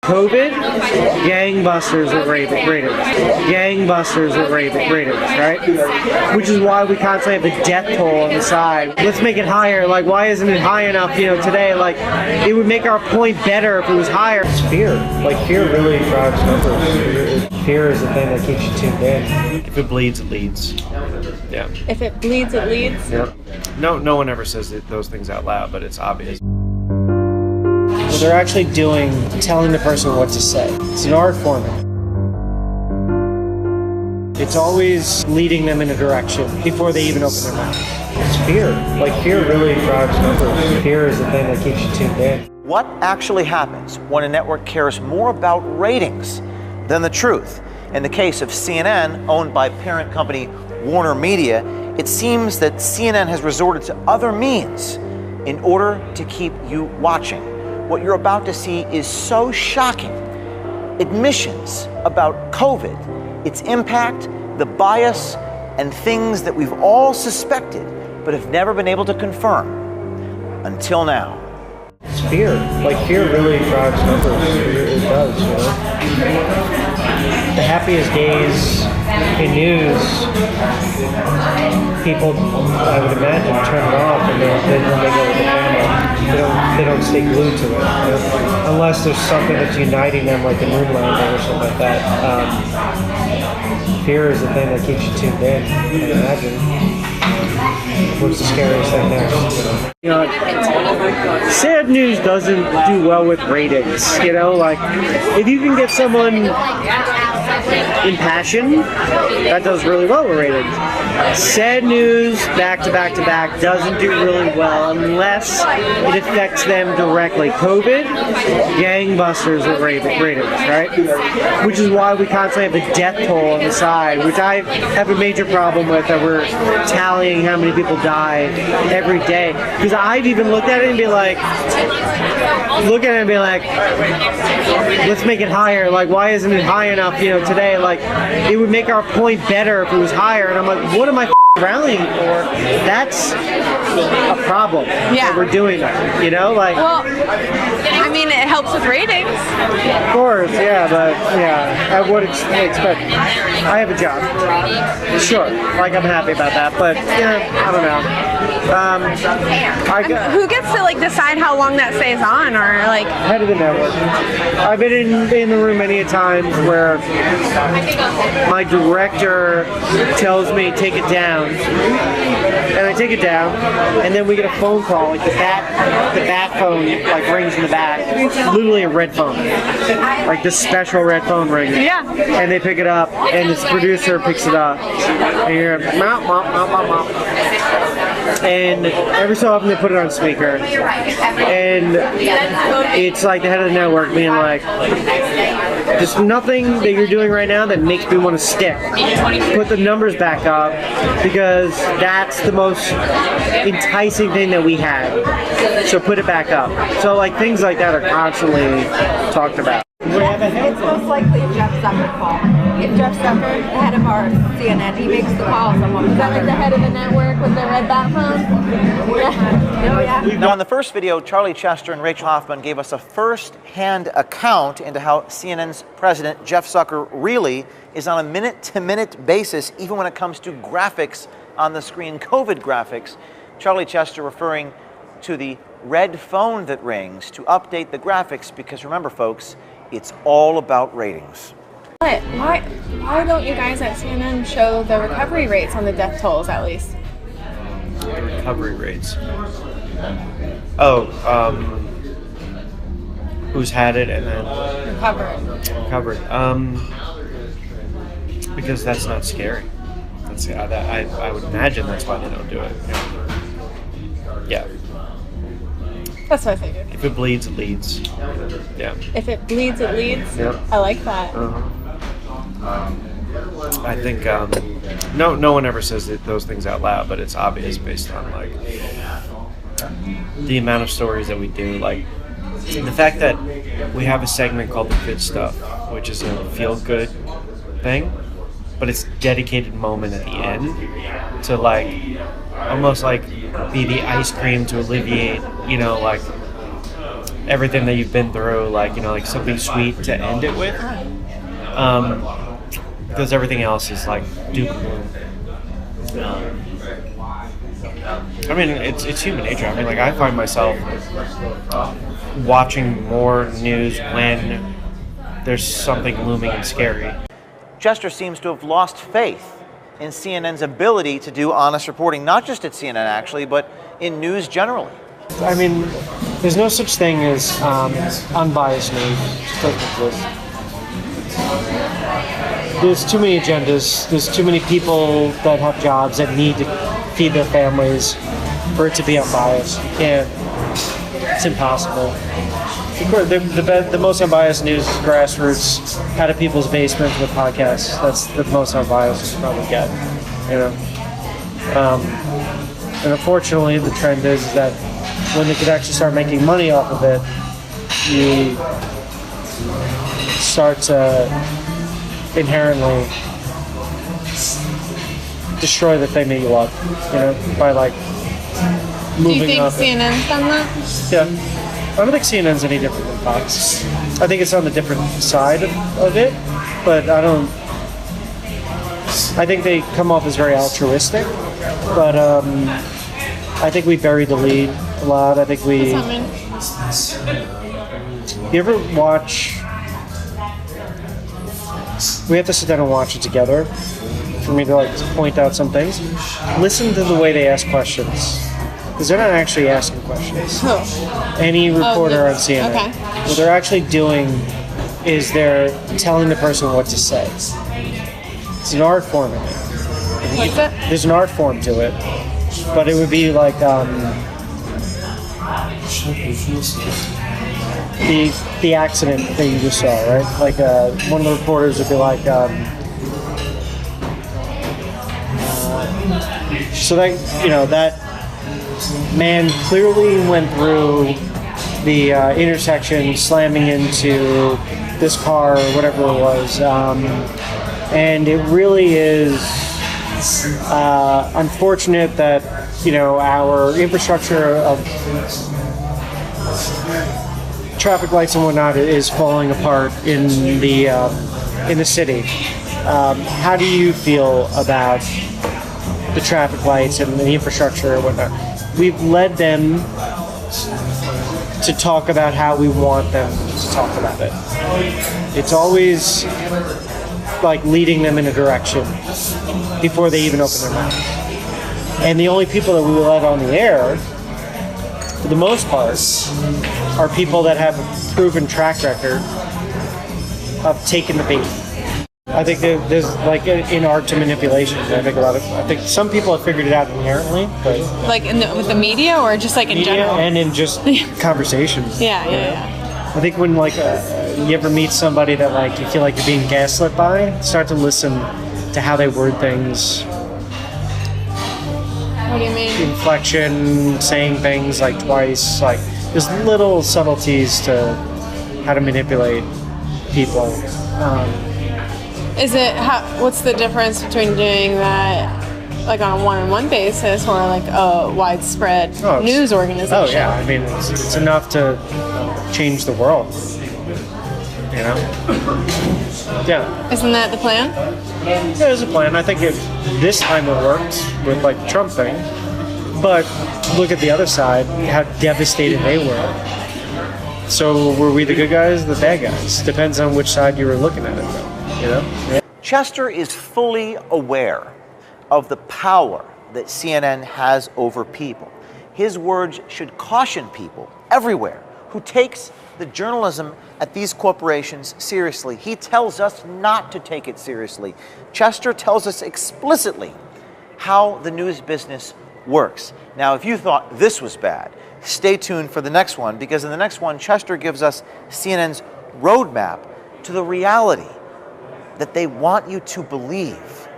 COVID, gangbusters with ratings. Gangbusters with ratings, right? Which is why we constantly have a death toll on the side. Let's make it higher. Like, why isn't it high enough, today? Like, it would make our point better if it was higher. It's fear. Like, fear really drives numbers. Fear is the thing that keeps you tuned in. If it bleeds, it leads. Yeah. If it bleeds, it leads? Yeah. No one ever says those things out loud, but it's obvious. What they're actually doing, telling the person what to say. It's an art form. It's always leading them in a direction before they even open their mouth. It's fear. Like, fear really drives numbers. Fear is the thing that keeps you tuned in. What actually happens when a network cares more about ratings than the truth? In the case of CNN, owned by parent company Warner Media, it seems that CNN has resorted to other means in order to keep you watching. What you're about to see is so shocking. Admissions about COVID, its impact, the bias, and things that we've all suspected but have never been able to confirm until now. It's fear. Like, fear really drives numbers. It does, The happiest days in news, people, I would imagine, turn it off and then they go with the camera. They don't stay glued to it. Unless there's something that's uniting them, like the moon landing or something like that. Fear is the thing that keeps you tuned in, I imagine. What's the scariest thing there? Sad news doesn't do well with ratings. Like, if you can get someone impassioned, that does really well with ratings. Sad news, back to back to back, doesn't do really well unless it affects them directly. COVID, gangbusters with ratings, right? Which is why we constantly have a death toll on the side, which I have a major problem with, that we're tallying how many people die every day. Because I've even looked at it and be like, let's make it higher. Like, why isn't it high enough, today? Like, it would make our point better if it was higher. And I'm like, what am I rallying for? That's a problem. Yeah. That we're doing that, like. Well, I mean, it helps with ratings. Of course, yeah, but I would expect. I have a job. Sure, like, I'm happy about that, but I don't know. Who gets to decide how long that stays on, or head of the network? I've been in the room many a times where my director tells me take it down, and I take it down, and then we get a phone call, the bat phone rings in the back, literally a red phone, the special red phone rings. Yeah. And they pick it up, and this producer picks it up, and you're mop, mop, mop, mop, mop. And every so often they put it on speaker, and it's like the head of the network being like, there's nothing that you're doing right now that makes me want to stick. Put the numbers back up, because that's the most enticing thing that we have. So put it back up. So things like that are constantly talked about. It's most likely a Jeff Zucker call. If Jeff Zucker, the head of our CNN, he makes the call, is that the head of the network with the red bat phone? Yeah. Oh, yeah. Now, in the first video, Charlie Chester and Rachel Hoffman gave us a first-hand account into how CNN's president, Jeff Zucker, really is on a minute-to-minute basis, even when it comes to graphics on the screen, COVID graphics. Charlie Chester referring to the red phone that rings to update the graphics, because remember, folks, it's all about ratings. But why don't you guys at CNN show the recovery rates on the death tolls, at least? The recovery rates? Who's had it and then recovered? Because that's not scary. I would imagine that's why they don't do it. Yeah. That's what I figured. If it bleeds, it leads. Yeah. If it bleeds, it leads? Yeah. I like that. I think no one ever says those things out loud, but it's obvious based on the amount of stories that we do. The fact that we have a segment called The Good Stuff, which is a feel-good thing, but it's a dedicated moment at the end to almost be the ice cream to alleviate, everything that you've been through, like, like something sweet to end it with. Because everything else is like doom and gloom. I mean, it's human nature. I mean, like, I find myself watching more news when there's something looming and scary. Chester seems to have lost faith in CNN's ability to do honest reporting, not just at CNN actually, but in news generally. I mean, there's no such thing as unbiased news. It just doesn't exist. There's too many agendas. There's too many people that have jobs that need to feed their families for it to be unbiased. You can't. It's impossible. The most unbiased news is grassroots, out of people's basements with podcasts. That's the most unbiased you can probably get. And unfortunately, the trend is that when they could actually start making money off of it, you start to inherently destroy the thing that you love, by like moving Do you think up. CNN's done that? Yeah. I don't think CNN's any different than Fox. I think it's on the different side of it, but I think they come off as very altruistic, but I think we buried the lead a lot. I think we... What's that mean? You ever watch... We have to sit down and watch it together for me to point out some things. Listen to the way they ask questions. Because they're not actually asking questions. Who? Any reporter on CNN. Okay. What they're actually doing is they're telling the person what to say. It's an art form in it. What's it? There's an art form to it. But it would be like the accident that you just saw, right? Like one of the reporters would be like, so that, that man clearly went through the intersection, slamming into this car or whatever it was, and it really is unfortunate that our infrastructure of traffic lights and whatnot is falling apart in the city. How do you feel about the traffic lights and the infrastructure and whatnot? We've led them to talk about how we want them to talk about it. It's always like leading them in a direction before they even open their mouth. And the only people that we let on the air, for the most part, are people that have a proven track record of taking the bait. I think that there's like an art to manipulation. I think some people have figured it out inherently, but Like with the media, or just like in media general? and in just conversations. Yeah. I think when you ever meet somebody that you feel like you're being gaslit by, start to listen to how they word things. What do you mean? Inflection, saying things twice, there's little subtleties to how to manipulate people. What's the difference between doing that on a one-on-one basis or a widespread news organization? Oh yeah, I mean it's enough to change the world. Yeah. Isn't that the plan? There's a plan. I think this time it worked with the Trump thing, but look at the other side, how devastated they were. So were we the good guys, the bad guys? Depends on which side you were looking at it, though. Yeah. Chester is fully aware of the power that CNN has over people. His words should caution people everywhere who takes the journalism at these corporations seriously. He tells us not to take it seriously. Chester tells us explicitly how the news business works. Now, if you thought this was bad, stay tuned for the next one, because in the next one, Chester gives us CNN's roadmap to the reality that they want you to believe.